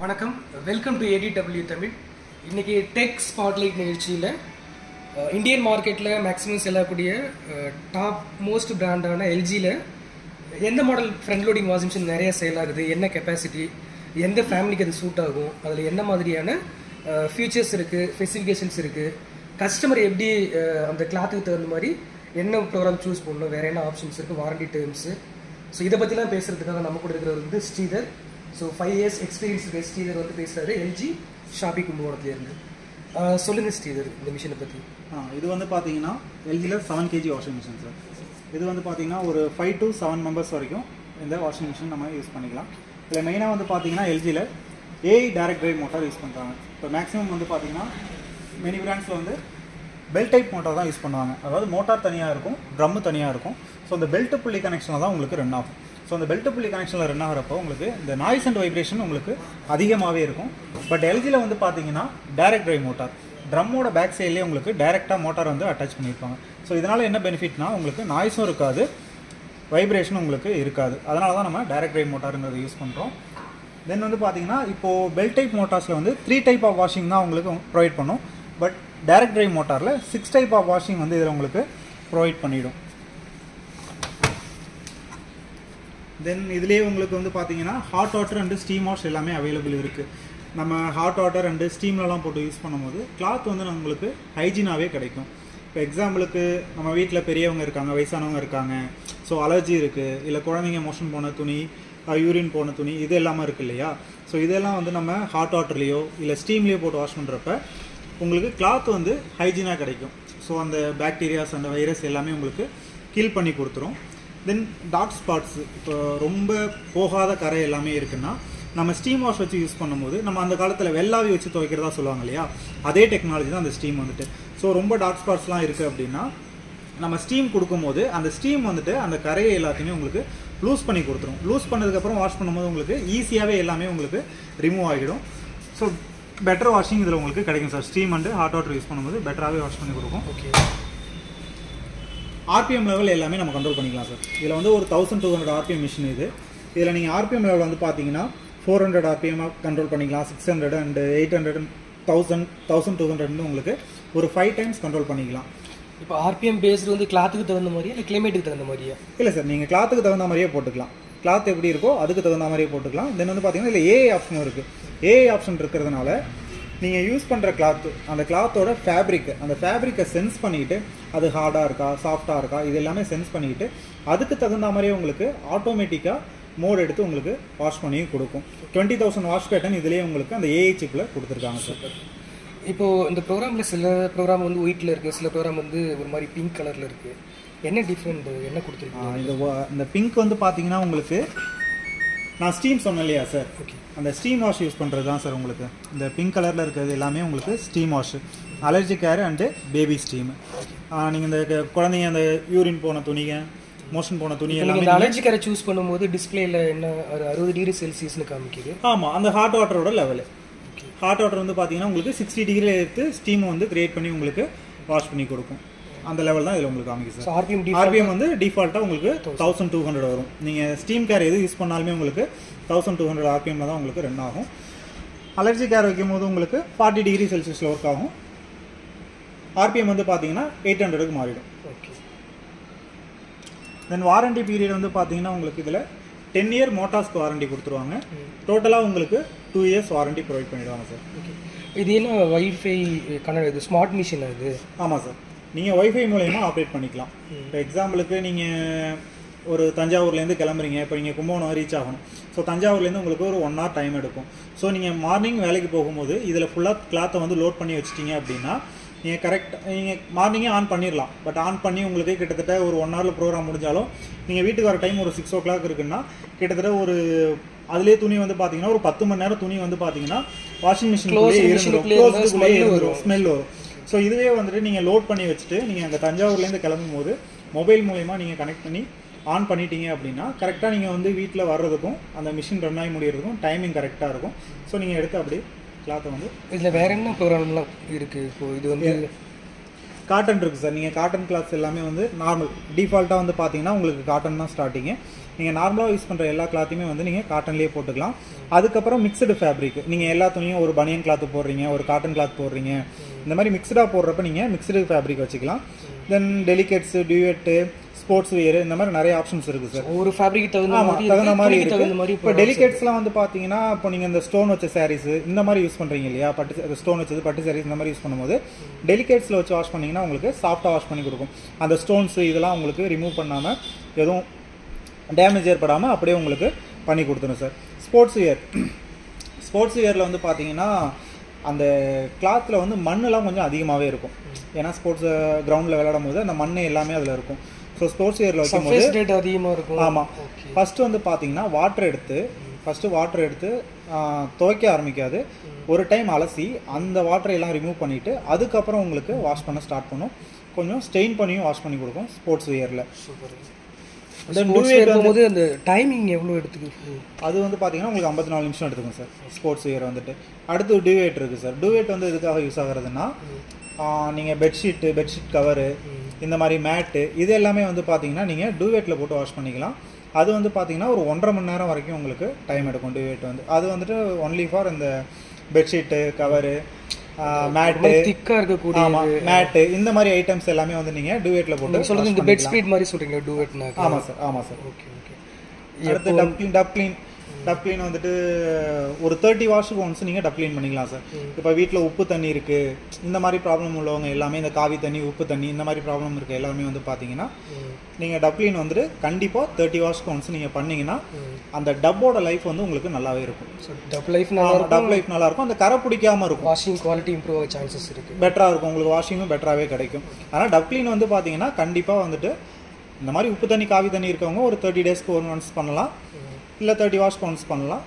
வணக்கம், welcome to ADW Tamil. இன்றைக்கி tech spotlight நிகழ்ச்சியில் இந்தியன் மார்க்கெட்டில் மேக்ஸிமம் செல்லக்கூடிய டாப் மோஸ்ட் பிராண்டான எல்ஜியில் எந்த model front loading washing machine நிறைய சேல் ஆகுது, என்ன கெப்பாசிட்டி, எந்த ஃபேமிலிக்கு அது சூட் ஆகும், அதில் என்ன மாதிரியான ஃபியூச்சர்ஸ் இருக்குது, ஸ்பெசிஃபிகேஷன்ஸ் இருக்குது, கஸ்டமர் எப்படி அந்த கிளாத்துக்கு தகுந்த மாதிரி என்ன ப்ரோக்ராம் சூஸ் பண்ணணும், வேறு என்ன ஆப்ஷன்ஸ் இருக்குது, வாரண்டி டேர்ம்ஸு. ஸோ இதை பற்றிலாம் பேசுகிறதுக்காக நம்ம கூட இருக்கிறவர் வந்து ஸ்ரீதர். ஸோ 5 years எக்ஸ்பீரியன்ஸ் இருக்க ஸ்ரீதர் வந்து பேசுகிறாரு எல்ஜி ஷாப்பி கும்பகோணத்துலேருந்து. சொல்லுங்கள் ஸ்ரீதர், இந்த மிஷினை பற்றி. இது வந்து பார்த்தீங்கன்னா எல்ஜியில் 7 kg வாஷிங் மிஷின் சார். இது வந்து பார்த்தீங்கன்னா ஒரு 5 to 7 members வரைக்கும் இந்த வாஷிங் மிஷின் நம்ம யூஸ் பண்ணிக்கலாம். இதில் மெயினாக வந்து பார்த்தீங்கன்னா எல்ஜியில் AI direct drive motor use பண்ணுறாங்க. இப்போ மேக்ஸிமம் வந்து பார்த்தீங்கன்னா மெனி பிராண்ட்ஸில் வந்து பெல்ட் டைப் மோட்டார் தான் யூஸ் பண்ணுவாங்க. அதாவது மோட்டார் தனியாக இருக்கும், ட்ரம்மு தனியாக இருக்கும். ஸோ அந்த பெல்ட் புள்ளி கனெக்ஷனில் தான் உங்களுக்கு ரன் ஆகும். ஸோ அந்த பெல்ட் புள்ளி கனெக்ஷனில் ரன் ஆகிறப்போ உங்களுக்கு இந்த நாய்ஸ் அண்ட் வைப்ரேஷன் உங்களுக்கு அதிகமாகவே இருக்கும். பட் எல்ஜியில் வந்து பார்த்தீங்கன்னா டைரக்ட் டிரைவ் மோட்டார், ட்ரம்மோட பேக் சைட்லேயே உங்களுக்கு டைரெக்டாக மோட்டார் வந்து அட்டாச் பண்ணியிருப்பாங்க. ஸோ இதனால் என்ன பெனிஃபிட்னா உங்களுக்கு நாய்ஸும் இருக்காது, வைப்ரேஷனும் உங்களுக்கு இருக்காது. அதனால தான் நம்ம டைரக்ட் டிரைவ் மோட்டாருங்கிறத யூஸ் பண்ணுறோம். தென் வந்து பார்த்தீங்கன்னா இப்போது பெல்ட் டைப் மோட்டார்ஸில் வந்து 3 type ஆஃப் வாஷிங் தான் உங்களுக்கு ப்ரொவைட் பண்ணும். பட் டைரக்ட் டிரைவ் மோட்டாரில் 6 type ஆஃப் வாஷிங் வந்து இதில் உங்களுக்கு ப்ரொவைட் பண்ணிவிடும். தென் இதுலேயே உங்களுக்கு வந்து பார்த்தீங்கன்னா hot water and steam wash எல்லாமே அவைலபிள் இருக்குது. நம்ம ஹாட் வாட்டர் அண்டு ஸ்டீம்லலாம் போட்டு யூஸ் பண்ணும்போது கிளாத் வந்து நம்மளுக்கு ஹைஜீனாகவே கிடைக்கும். இப்போ எக்ஸாம்பிளுக்கு நம்ம வீட்டில் பெரியவங்க இருக்காங்க, வயசானவங்க இருக்காங்க, ஸோ அலர்ஜி இருக்குது, இல்லை குழந்தைங்க மோஷன் போன துணி, யூரின் போன துணி, இது எல்லாமே இருக்குது இல்லையா? ஸோ இதெல்லாம் வந்து நம்ம ஹாட் வாட்டர்லேயோ இல்லை ஸ்டீம்லேயோ போட்டு வாஷ் பண்ணுறப்ப உங்களுக்கு கிளாத் வந்து ஹைஜீனாக கிடைக்கும். ஸோ அந்த பாக்டீரியாஸ் அந்த வைரஸ் எல்லாமே உங்களுக்கு கில் பண்ணி கொடுத்துரும். தென் டார்க் ஸ்பாட்ஸ், இப்போ ரொம்ப போகாத கரை எல்லாமே இருக்குன்னா நம்ம ஸ்டீம் வாஷ் வச்சு யூஸ் பண்ணும்போது நம்ம அந்த காலத்தில் வெள்ளாவி வச்சு துவைக்கிறதா சொல்லுவாங்க இல்லையா? அதே டெக்னாலஜி தான் அந்த ஸ்டீம் வந்துட்டு. ஸோ ரொம்ப டார்க் ஸ்பாட்ஸ்லாம் இருக்குது அப்படின்னா நம்ம ஸ்டீம் கொடுக்கும்போது அந்த ஸ்டீம் வந்துட்டு அந்த கரையை எல்லாத்தையுமே உங்களுக்கு லூஸ் பண்ணி கொடுத்துரும். லூஸ் பண்ணதுக்கப்புறம் வாஷ் பண்ணும்போது உங்களுக்கு ஈஸியாகவே எல்லாமே உங்களுக்கு ரிமூவ் ஆகிடும். ஸோ பெட்டர் வாஷிங் இதில் உங்களுக்கு கிடைக்கும் sir. Steam and hot water use பண்ணும்போது பெட்டராகவே வாஷ் பண்ணி கொடுக்கும். ஓகே, ஆர்பிஎம் லெவல் எல்லாமே நம்ம கண்ட்ரோல் பண்ணிக்கலாம் சார். இதில் வந்து ஒரு 1200 ஆர்பிஎம் மிஷின் இது. இதில் நீங்கள் ஆர்பிஎம் லெவல் வந்து பார்த்தீங்கன்னா 400 ஆர்பிஎம்மாக கண்ட்ரோல் பண்ணிக்கலாம், 600 அண்ட் 800 1000 1200 உங்களுக்கு ஒரு 5 times கண்ட்ரோல் பண்ணிக்கலாம். இப்போ ஆர்பிஎம் பேஸ்டு வந்து கிளாத்துக்கு தகுந்த மாதிரியா இல்லை கிளைமேட்டுக்கு தகுந்த மாதிரியா? இல்லை சார், நீங்கள் கிளாத்துக்கு தகுந்த மாதிரியே போட்டுக்கலாம். கிளாத் எப்படி இருக்கோ அதுக்கு தகுந்த மாதிரியே போட்டுக்கலாம். தென் வந்து பார்த்தீங்கன்னா இதில் ஏஐ ஆப்ஷனும் இருக்குது. ஏஐ ஆப்ஷன் இருக்கிறதுனால நீங்கள் யூஸ் பண்ணுற கிளாத்து, அந்த கிளாத்தோட ஃபேப்ரிக்கு, அந்த ஃபேப்ரிக்கை சென்ஸ் பண்ணிக்கிட்டு அது ஹார்டாக இருக்கா சாஃப்டாக இருக்கா இது எல்லாமே சென்ஸ் பண்ணிக்கிட்டு அதுக்கு தகுந்த மாதிரியே உங்களுக்கு ஆட்டோமேட்டிக்காக மோட் எடுத்து உங்களுக்கு வாஷ் பண்ணி கொடுக்கும். 20,000 வாஷ் பேட்டர்ன் இதுலேயே உங்களுக்கு அந்த ஏஐ சிப்பில் கொடுத்துருக்காங்க சார். இப்போது இந்த ப்ரோக்ராமில் சில ப்ரோக்ராம் வந்து ஒயிட்டில் இருக்குது, சில ப்ரோக்ராம் வந்து ஒரு மாதிரி பிங்க் கலரில் இருக்குது. என்ன டிஃப்ரெண்ட், என்ன கொடுத்துருக்கீங்க? இந்த பிங்க் வந்து பார்த்தீங்கன்னா உங்களுக்கு நான் ஸ்டீம் சொன்னேன் இல்லையா சார்? ஓகே, அந்த ஸ்டீம் வாஷ் யூஸ் பண்ணுறது தான் சார். உங்களுக்கு இந்த பிங்க் கலரில் இருக்கிறது எல்லாமே உங்களுக்கு steam wash, allergy care and baby steam. நீங்கள் இந்த குழந்தைங்க அந்த யூரின் போன துணிங்க, மோஷன் போன துணி எல்லாமே இந்த அலர்ஜி கேரை சூஸ் பண்ணும்போது டிஸ்பிளேல என்ன 60 டிகிரி செல்சியஸ்னு காமிக்குது. ஆமாம், அந்த ஹாட் வாட்டரோட லெவலு. ஹாட் வாட்டர் வந்து பார்த்தீங்கன்னா உங்களுக்கு 60 டிகிரியில் எடுத்து ஸ்டீமை வந்து கிரியேட் பண்ணி உங்களுக்கு வாஷ் பண்ணி கொடுக்கும். அந்த லெவல் தான் இதில் உங்களுக்கு காமிக்குது சார். ஆர்பிஎம் வந்து டிஃபால்ட்டாக உங்களுக்கு 1200 வரும். நீங்கள் ஸ்டீம் கேர் எது யூஸ் பண்ணாலுமே உங்களுக்கு 1200 ஆர்பிஎம்ல தான் உங்களுக்கு ரன் ஆகும். அலர்ஜி கேர் வைக்கும் போது உங்களுக்கு 40 டிகிரி செல்சியஸில் ஒர்க் ஆகும். ஆர்பிஎம் வந்து பார்த்தீங்கன்னா 800க்கு மாறிடும். ஓகே, தென் வாரண்டி பீரியட் வந்து பார்த்தீங்கன்னா உங்களுக்கு இதில் 10 year மோட்டார்ஸ்க்கு வாரண்டி கொடுத்துருவாங்க. டோட்டலாக உங்களுக்கு 2 years வாரண்டி ப்ரொவைட் பண்ணிடுவாங்க சார். ஓகே, இது என்ன வைஃபை கனெக்ட், இது ஸ்மார்ட் மிஷின் அது? ஆமாம் சார், நீங்கள் ஒய்ஃபை மூலயமா ஆப்ரேட் பண்ணிக்கலாம். இப்போ எக்ஸாம்பிளுக்கு நீங்கள் ஒரு தஞ்சாவூர்லேருந்து கிளம்புறீங்க, இப்போ நீங்கள் கும்பகோணம் ரீச் ஆகணும். ஸோ தஞ்சாவூர்லேருந்து உங்களுக்கு ஒரு 1 hour டைம் எடுக்கும். ஸோ நீங்கள் மார்னிங் வேலைக்கு போகும்போது இதில் ஃபுல்லாக கிளாத்தை வந்து லோட் பண்ணி வச்சிட்டிங்க அப்படின்னா நீங்கள் கரெக்டாக நீங்கள் மார்னிங்கே ஆன் பண்ணிடலாம். பட் ஆன் பண்ணி உங்களுக்கு கிட்டத்தட்ட ஒரு 1 hourல ப்ரோக்ராம் முடிஞ்சாலும் நீங்கள் வீட்டுக்கு வர டைம் ஒரு 6 o'clock இருக்குன்னா கிட்டத்தட்ட ஒரு அதுலேயே துணி வந்து பார்த்தீங்கன்னா ஒரு 10 மணி நேரம் துணி வந்து பார்த்தீங்கன்னா வாஷிங் மிஷினுக்குள்ளேயே இருந்துடும், ஸ்மெல் வரும். ஸோ இதுவே வந்துட்டு நீங்கள் லோட் பண்ணி வச்சுட்டு நீங்கள் அந்த தஞ்சாவூர்லேருந்து கிளம்பும் போது மொபைல் மூலயமா நீங்கள் கனெக்ட் பண்ணி ஆன் பண்ணிட்டீங்க அப்படின்னா கரெக்டாக நீங்கள் வந்து வீட்டில் வர்றதுக்கும் அந்த மிஷின் ரன் ஆகி முடியறதுக்கும் டைமிங் கரெக்டாக இருக்கும். ஸோ நீங்கள் எடுத்து அப்படியே கிளாத்தை வந்து இதில் வேறு என்ன ப்ரோக்ராம்லாம் இருக்குது? இப்போது இது வந்து காட்டன் இருக்குது சார். நீங்கள் காட்டன் கிளாத்ஸ் எல்லாமே வந்து நார்மல் டிஃபால்ட்டாக வந்து பார்த்தீங்கன்னா உங்களுக்கு காட்டன் தான் ஸ்டார்டிங்கு. நீங்கள் நார்மலாக யூஸ் பண்ணுற எல்லா கிளாத்தையுமே வந்து நீங்கள் காட்டன்லேயே போட்டுக்கலாம். அதுக்கப்புறம் மிக்சடு ஃபேப்ரிக், நீங்கள் எல்லா துணியும் ஒரு பனியன் கிளாத் போடுறீங்க, ஒரு காட்டன் கிளாத் போடுறீங்க, இந்த மாதிரி மிக்சடாக போடுறப்ப நீங்கள் மிக்சடு ஃபேப்ரிக் வச்சுக்கலாம். தென் டெலிகேட்ஸு, டியூவெட்டு, ஸ்போர்ட்ஸ் வியர், இந்த மாதிரி நிறைய ஆப்ஷன்ஸ் இருக்குது சார். ஒரு ஃபேப்ரிக் தகுந்த மாதிரி இருக்குது. இப்போ டெலிகேட்ஸ்லாம் வந்து பார்த்தீங்கன்னா இப்போ நீங்கள் இந்த ஸ்டோன் வச்ச சாரீஸ் இந்த மாதிரி யூஸ் பண்ணுறீங்க இல்லையா, பட்டு ஸ்டோன் வச்சது பட்டு சாரீஸ் இந்த மாதிரி யூஸ் பண்ணும்போது டெலிகேட்ஸில் வச்சு வாஷ் பண்ணிங்கன்னா உங்களுக்கு சாஃப்டாக வாஷ் பண்ணி கொடுக்கும். அந்த ஸ்டோன்ஸு இதெல்லாம் உங்களுக்கு ரிமூவ் பண்ணாமல் எதுவும் டேமேஜ் ஏற்படாமல் அப்படியே உங்களுக்கு பண்ணி கொடுத்துரும் சார். ஸ்போர்ட்ஸ் வியரில் வந்து பார்த்தீங்கன்னா அந்த கிளாத்தில் வந்து மண்ணெலாம் கொஞ்சம் அதிகமாகவே இருக்கும். ஏன்னா ஸ்போர்ட்ஸ் கிரவுண்டில் விளையாடும் போது அந்த மண் எல்லாமே அதில் இருக்கும். ஸோ ஸ்போர்ட்ஸ் வியரில் வைக்கும்போது அதிகமாக இருக்கும். ஆமாம். ஃபஸ்ட்டு வந்து பார்த்தீங்கன்னா வாட்டர் எடுத்து துவைக்க ஆரம்பிக்காது. ஒரு டைம் அலசி அந்த வாட்டரை எல்லாம் ரிமூவ் பண்ணிவிட்டு அதுக்கப்புறம் உங்களுக்கு வாஷ் பண்ண ஸ்டார்ட் பண்ணும். கொஞ்சம் ஸ்டெயின் பண்ணியும் வாஷ் பண்ணி கொடுக்கும் ஸ்போர்ட்ஸ் வியரில். போது அந்த டைமிங் எவ்வளோ எடுத்துக்கு? அது வந்து பார்த்தீங்கன்னா உங்களுக்கு 54 நிமிஷம் எடுத்துக்கும் சார் ஸ்போர்ட்ஸ் வியர் வந்துட்டு. அடுத்து டியூவேட் இருக்குது சார். டியூவேட் வந்து எதுக்காக யூஸ் ஆகுறதுன்னா நீங்கள் பெட்ஷீட் கவரு, இந்த மாதிரி மேட்டு, இது எல்லாமே வந்து பார்த்தீங்கன்னா நீங்கள் டியூவேட்டில் போட்டு வாஷ் பண்ணிக்கலாம். அது வந்து பார்த்தீங்கன்னா ஒரு 1.5 மணி நேரம் வரைக்கும் உங்களுக்கு டைம் எடுக்கும் டியூவேட் வந்து. அது வந்துட்டு ஒன்லி ஃபார் இந்த பெட்ஷீட்டு, கவரு, மேட்டு, திக்கா இருக்கக்கூடிய மேட்டு, இந்த மாதிரி ஐட்டம்ஸ் எல்லாமே வந்து நீங்க டியூவேட்ல போட்டு சொல்றது. இந்த பெட் ஸ்பீட் மாதிரி சொல்றீங்க டியூவேட்னா? ஆமா சார். ஓகே. அடுத்து டப் க்ளீன் வந்துட்டு ஒரு 30 வாஷுக்கு ஒன்ஸ் நீங்கள் டப் க்ளீன் பண்ணிக்கலாம் சார். இப்போ வீட்டில் உப்பு தண்ணி இருக்குது, இந்த மாதிரி ப்ராப்ளம் உள்ளவங்க எல்லாமே, இந்த காவி தண்ணி, உப்பு தண்ணி, இந்த மாதிரி ப்ராப்ளம் இருக்குது எல்லாமே வந்து பார்த்தீங்கன்னா நீங்கள் டப் க்ளீன் வந்துட்டு கண்டிப்பாக 30 வாஷ்க்கு ஒன்ஸ் நீங்கள் பண்ணிங்கன்னா அந்த டப்போட லைஃப் வந்து உங்களுக்கு நல்லாவே இருக்கும். டப் லைஃப் நல்லா இருக்கும். அந்த கரை பிடிக்காமல் இருக்கும். வாஷிங் குவாலிட்டி இம்ப்ரூவ் ஆக சான்சஸ் இருக்குது. பெட்டராக இருக்கும். உங்களுக்கு வாஷிங்கும் பெட்டராகவே கிடைக்கும். ஆனால் டப் க்ளீன் வந்து பார்த்தீங்கன்னா கண்டிப்பாக வந்துட்டு இந்த மாதிரி உப்பு தண்ணி, காவி தண்ணி இருக்கவங்க ஒரு 30 டேஸ்க்கு ஒன்ஸ் பண்ணலாம், இல்லை 30 வாஷ்க்கு ஒன்ஸ் பண்ணலாம்.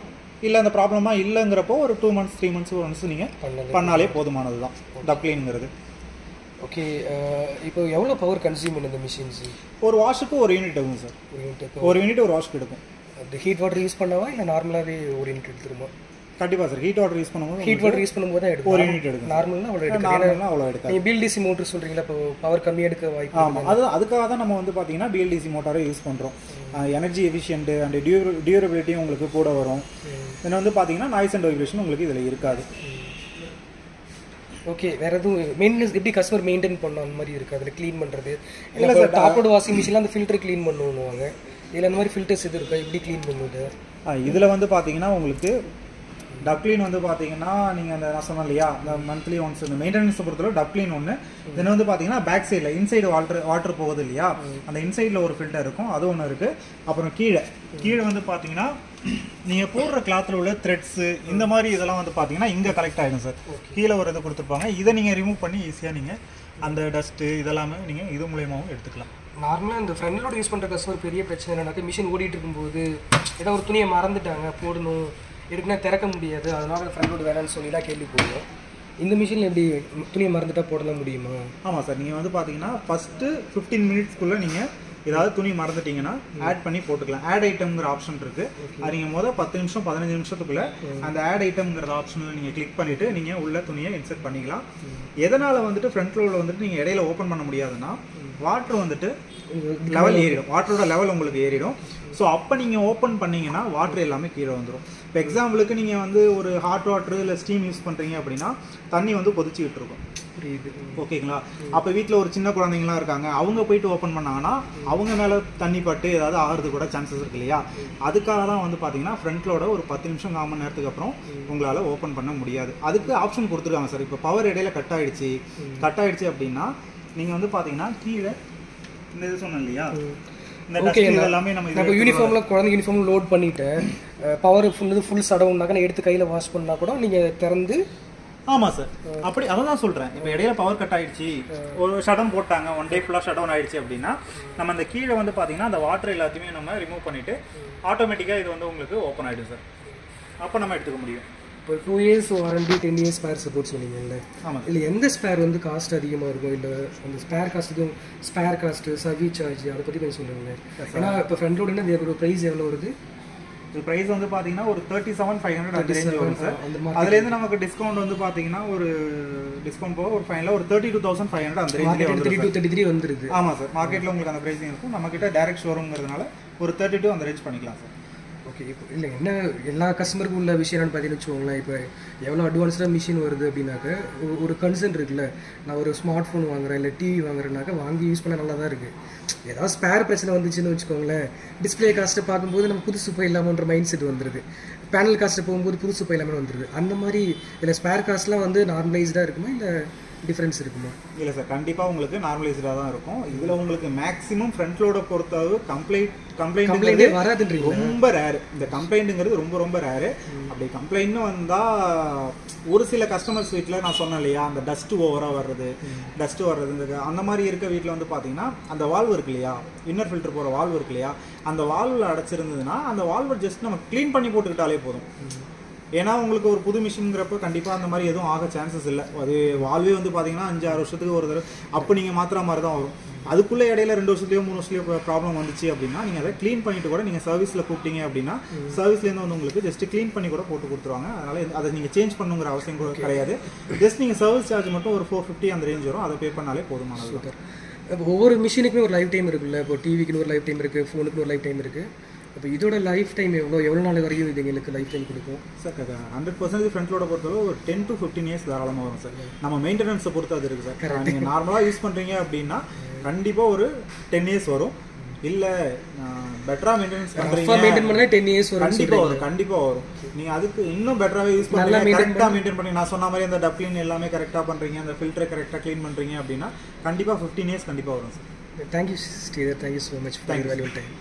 இல்லை அந்த ப்ராப்ளமாக இல்லைங்கிறப்போ ஒரு 2 மந்த்ஸ் 3 மந்த்ஸ் ஒன்ஸ் நீங்கள் பண்ணாலே போதுமானது தான் டப் க்ளீனுங்கிறது. ஓகே. இப்போ எவ்வளோ பவர் கன்சியூம் பண்ணுது இந்த மிஷின்ஸ்? ஒரு வாஷுக்கு ஒரு யூனிட் ஆகும் சார். ஒரு யூனிட் ஒரு வாஷ்க்கு எடுக்கும். அந்த ஹீட் வாட்டர் யூஸ் பண்ணவா இல்லை நார்மலாகவே ஒரு யூனிட் எடுத்துருமா? கண்டிப்பாக சார். ஹீட் வாட்டர் யூஸ் பண்ணும்போது தான் எடுக்கும். ஒரு யூனிட் எடுக்கும். நார்மலாக அவ்வளோ எடுக்கும். நீங்கள் பிஎல்டிசி மோட்டர் சொல்கிறீங்களா, இப்போ பவர் கம்மியாக எடுக்க வாய்ப்பு? ஆமாம். அதுக்காக தான் நம்ம வந்து பார்த்தீங்கன்னா பிஎல்டிசி மோட்டாரை யூஸ் பண்ணுறோம். எனர்ஜி எஃபிஷியன்ட்டு அண்ட் டியூரபிலிட்டியும் உங்களுக்கு கூட வரும். தென் வந்து பார்த்தீங்கன்னா நாய்ஸ் அண்ட் வைப்ரேஷன் உங்களுக்கு இதில் இருக்காது. ஓகே. வேறு எதுவும் மெயின்டெனன்ஸ் எப்படி கஸ்டமர் மெயின்டைன் பண்ணணும் அந்த மாதிரி இருக்குது அதில் க்ளீன் பண்ணுறது? இல்லை சார், டாப்போட வாஷிங் மிஷினில் அந்த ஃபில்டர் க்ளீன் பண்ணுவாங்க. இதில் அந்த மாதிரி ஃபில்டர்ஸ் எது இருக்கா, எப்படி க்ளீன் பண்ணுவது? இதில் வந்து பார்த்தீங்கன்னா உங்களுக்கு டப் க்ளீன் வந்து பார்த்தீங்கன்னா நீங்கள் அந்த நான் சொன்னேன் இல்லையா, இந்த மந்த்லி ஒன்ஸ் இந்த மெயின்டெனன்ஸை பொறுத்தவரை டப் க்ளீன் ஒன்று. தென் வந்து பார்த்தீங்கன்னா பேக் சைடில் இன்சைடு வாட்டர் போகுது இல்லையா, அந்த இன்சைடில் ஒரு ஃபில்டர் இருக்கும், அது ஒன்று இருக்குது. அப்புறம் கீழே வந்து பார்த்தீங்கன்னா நீங்கள் போடுற கிளாத்தில் உள்ள த்ரெட்ஸு இந்த மாதிரி இதெல்லாம் வந்து பார்த்தீங்கன்னா இங்கே கலெக்ட் ஆகிடும் சார். கீழே ஒரு இது கொடுத்துருப்பாங்க. இதை நீங்கள் ரிமூவ் பண்ணி ஈஸியாக நீங்கள் அந்த டஸ்ட்டு இதெல்லாமே நீங்கள் இது மூலியமாகவும் எடுத்துக்கலாம். நார்மலாக இந்த ஃப்ரண்ட் லோட் யூஸ் பண்ணுற கஸ்டமர் பெரிய பிரச்சனை என்னன்னாக்கா, மிஷின் ஓடிட்டு இருக்கும்போது ஏதோ ஒரு துணியை மறந்துட்டாங்க போடணும், எடுக்குன்னா திறக்க முடியாது, அதனால ஃப்ரண்ட் லோடு வேணான்னு சொல்லிலாம் கேள்வி போடுவோம். இந்த மிஷினில் எப்படி துணியை மறந்துட்டா போடலாம் முடியுமா? ஆமாம் சார். நீங்கள் வந்து பார்த்தீங்கன்னா ஃபஸ்ட்டு 15 மினிட்ஸ்க்குள்ளே நீங்கள் ஏதாவது துணி மறந்துட்டீங்கன்னா ஆட் பண்ணி போட்டுக்கலாம். ஆட் ஐட்டம்ங்கிற ஆப்ஷன் இருக்குது. அது நீங்கள் 10 நிமிஷம் 15 நிமிஷத்துக்குள்ளே அந்த ஆட் ஐட்டம்ங்கிற ஆப்ஷனில் நீங்கள் கிளிக் பண்ணிவிட்டு நீங்கள் உள்ள துணியை இன்சர்ட் பண்ணிக்கலாம். எதனால் வந்துட்டு ஃப்ரண்ட் லோடில் வந்துட்டு நீங்கள் இடையில ஓப்பன் பண்ண முடியாதுன்னா வாட்டர் வந்துட்டு லெவல் ஏறிடும். வாட்டரோட லெவல் உங்களுக்கு ஏறிடும். ஸோ அப்போ நீங்கள் ஓப்பன் பண்ணிங்கன்னா வாட்டர் எல்லாமே கீழே வந்துடும். இப்போ எக்ஸாம்பிளுக்கு நீங்கள் வந்து ஒரு ஹாட் வாட்டரு இல்லை ஸ்டீம் யூஸ் பண்ணுறீங்க அப்படின்னா தண்ணி வந்து கொதிச்சுக்கிட்டு இருக்கும். ஓகேங்களா? அப்போ வீட்டில் ஒரு சின்ன குழந்தைங்களாம் இருக்காங்க, அவங்க போயிட்டு ஓப்பன் பண்ணாங்கன்னா அவங்க மேலே தண்ணி பட்டு ஏதாவது ஆகிறது கூட சான்சஸ் இருக்கு இல்லையா? அதுக்காக தான் வந்து பார்த்தீங்கன்னா ஃப்ரண்ட்லோட ஒரு 10 நிமிஷம் 1/4 மணி நேரத்துக்கு அப்புறம் உங்களால் ஓப்பன் பண்ண முடியாது. அதுக்கு ஆப்ஷன் கொடுத்துருக்காங்க சார். இப்போ பவர் இடையில கட் ஆகிடுச்சு அப்படின்னா நீங்கள் வந்து பார்த்தீங்கன்னா கீழே இந்த இது சொன்னேன் இல்லையா, எல்லாமே நம்ம யூனிஃபார்மில் குழந்தை யூனிஃபார்ம் லோட் பண்ணிவிட்டு பவர் ஃபுல் சடவுன்னாக்கா எடுத்து கையில் வாஷ் பண்ணால் கூட நீங்கள் திறந்து. ஆமாம் சார். அப்படி அதை தான் சொல்கிறேன். இப்போ இடையில பவர் கட் ஆகிடுச்சு, ஒரு ஷட் போட்டாங்க, 1 டே ஃபுல்லாக ஷட் டவுன் ஆகிடுச்சு அப்படின்னா நம்ம அந்த கீழே வந்து பார்த்தீங்கன்னா அந்த வாட்டர் எல்லாத்தையுமே நம்ம ரிமூவ் பண்ணிவிட்டு ஆட்டோமேட்டிக்காக இது வந்து உங்களுக்கு ஓப்பன் ஆகிடும் சார். அப்போ நம்ம எடுத்துக்க முடியும். இப்போ 2 years warranty 10 years spare support சொன்னீங்கல்ல? ஆமாம். இல்லை எந்த ஸ்பேர் வந்து காஸ்ட் அதிகமாக இருக்கும், இல்லை அந்த ஸ்பேர் காஸ்ட்டுக்கும் ஸ்பேர் காஸ்ட்டு சர்வீஸ் சார்ஜ் அதை பற்றி கொஞ்சம் சொல்லுங்கள். ஏன்னா இப்போ ஃப்ரண்ட் லோடுன்னா இதோட ப்ரைஸ் எவ்வளோ வருது? இது ப்ரைஸ் வந்து பார்த்தீங்கன்னா ஒரு 37,500 அந்த ரேஞ்ச் வரும் சார். அந்த மாதிரி அதுலேருந்து நமக்கு டிஸ்கவுண்ட் வந்து பார்த்தீங்கன்னா ஒரு டிஸ்கவுண்ட் போக ஒரு ஃபைனலாக ஒரு 32,500 அந்த ரேஞ்சில் வந்து 32-33 வந்துருது. ஆமாம் சார். மார்க்கெட்டில் உங்களுக்கு அந்த ப்ரைஸிங் இருக்கும். நம்மக்கிட்ட டேரக்ட் ஷோரூம்ங்கிறதுனால ஒரு 32 அந்த ரேஞ்ச் பண்ணிக்கலாம் சார். ஓகே. இப்போ இல்லை என்ன எல்லா கஸ்டமருக்கும் உள்ள விஷயம் என்னன்னு பார்த்தீங்கன்னு வச்சுக்கோங்களேன். இப்போ எவ்வளோ அட்வான்ஸ்டாக மிஷின் வருது அப்படின்னாக்க ஒரு கன்சர்ன் இருக்குல்ல. நான் ஒரு ஸ்மார்ட் ஃபோன் வாங்குறேன் இல்லை டிவி வாங்குறேன்னாக்க வாங்கி யூஸ் பண்ண நல்லா தான் இருக்குது. ஏதாவது ஸ்பேர் பிரச்சனை வந்துச்சுன்னு வச்சுக்கோங்களேன், டிஸ்பிளே காஸ்ட்டை பார்க்கும்போது நம்ம புதுசு போயிடலாமன்ற மைண்ட் செட் வந்துடுது. பேனல் காஸ்ட்டை போகும்போது புதுசு போயிடலாமே வந்துடுது. அந்த மாதிரி இதில் ஸ்பேர் காஸ்ட்லாம் வந்து நார்மலைஸ்டாக இருக்குமா இல்லை டிஃப்ரென்ஸ் இருக்குமா? இல்லை சார், கண்டிப்பாக உங்களுக்கு நார்மலைஸ்டாக தான் இருக்கும். இதில் உங்களுக்கு மேக்ஸிமம் ஃப்ரண்ட் லோட பொறுத்தளவு கம்ப்ளைண்ட் வராதுன்றீங்க. ரொம்ப ரேரு. இந்த கம்ப்ளைண்ட்டுங்கிறது ரொம்ப ரொம்ப ரேரு. அப்படி கம்ப்ளைண்ட்னு வந்தால் ஒரு சில கஸ்டமர்ஸ் வீட்டில் நான் சொன்னேன் இல்லையா, அந்த டஸ்ட்டு ஓவராக வர்றது, அந்த மாதிரி இருக்க வீட்டில் வந்து பார்த்தீங்கன்னா அந்த வால்வு இருக்கு இல்லையா, இன்னர் ஃபில்டர் போகிற வால்வு இருக்கு இல்லையா, அந்த வால்வில் அடைச்சிருந்ததுன்னா அந்த வால்வை ஜஸ்ட் நம்ம க்ளீன் பண்ணி போட்டுக்கிட்டாலே போதும். ஏன்னா உங்களுக்கு ஒரு புது மிஷின்ங்கிறப்ப கண்டிப்பாக அந்த மாதிரி எதுவும் ஆக சான்சஸ் இல்லை. அது வால்வே வந்து பார்த்தீங்கன்னா 5-6 வருஷத்துக்கு ஒரு தடவை அப்போ நீங்கள் மாத்திர மாதிரி தான் வரும். அதுக்குள்ளே இடையில 2 வருஷத்துலையோ 3 வருஷத்துலையோ ப்ராப்ளம் வந்துச்சு அப்படின்னா நீங்கள் அதை க்ளீன் பண்ணிட்டு கூட நீங்கள் சர்வீஸில் கூப்பிட்டீங்க அப்படின்னா சர்வீஸ்லேருந்து வந்து உங்களுக்கு ஜஸ்ட் க்ளீன் பண்ணி கூட போட்டு கொடுத்துருவாங்க. அதனால் அதை நீங்கள் சேஞ்ச் பண்ணுங்கிற அவசியம் கூட கிடையாது. ஜஸ்ட் நீங்கள் சர்வீஸ் சார்ஜ் மட்டும் ஒரு 450 அந்த ரேஞ்ச் வரும், அதை பே பண்ணாலே போதுமானது. இப்போ ஒவ்வொரு மிஷினுக்குமே ஒரு லைஃப் டைம் இருக்குல்ல. இப்போ டிவிக்குன்னு ஒரு லைஃப் டைம் இருக்குது, ஃபோனுக்குன்னு ஒரு லைஃப் டைம் இருக்குது. இப்போ இதோட லைஃப் டைம் எவ்வளோ நாள் வரைக்கும் இது எங்களுக்கு லைஃப் டைம் கொடுக்கும் சார்? 100% ஃப்ரண்ட் லோட பொறுத்தவரை ஒரு 10 to 15 இயர்ஸ் தாராளமாக வரும் சார். நம்ம மெயின்டெனன்ஸை பொறுத்து அது இருக்குது சார். நீங்கள் நார்மலாக யூஸ் பண்ணுறீங்க அப்படின்னா கண்டிப்பாக ஒரு 10 இயர்ஸ் வரும். இல்லை பெட்டராக மெயின்டெனன்ஸ் பண்ணுறீங்க 10 இயர்ஸ் வரும். கண்டிப்பாக வரும். நீங்கள் அதுக்கு இன்னும் பெட்டராகவே யூஸ் பண்ணுறீங்க, கரெக்டாக மெயின்டைன் பண்ணி நான் சொன்ன மாதிரி அந்த டப்ளின் எல்லாமே கரெக்டாக பண்ணுறீங்க, அந்த ஃபில்டரை கரெக்டாக க்ளீன் பண்ணுறீங்க அப்படின்னா கண்டிப்பாக 15 இயர்ஸ் கண்டிப்பாக வரும் sir. Thank you Sridhar. Thank you so much for your valuable time.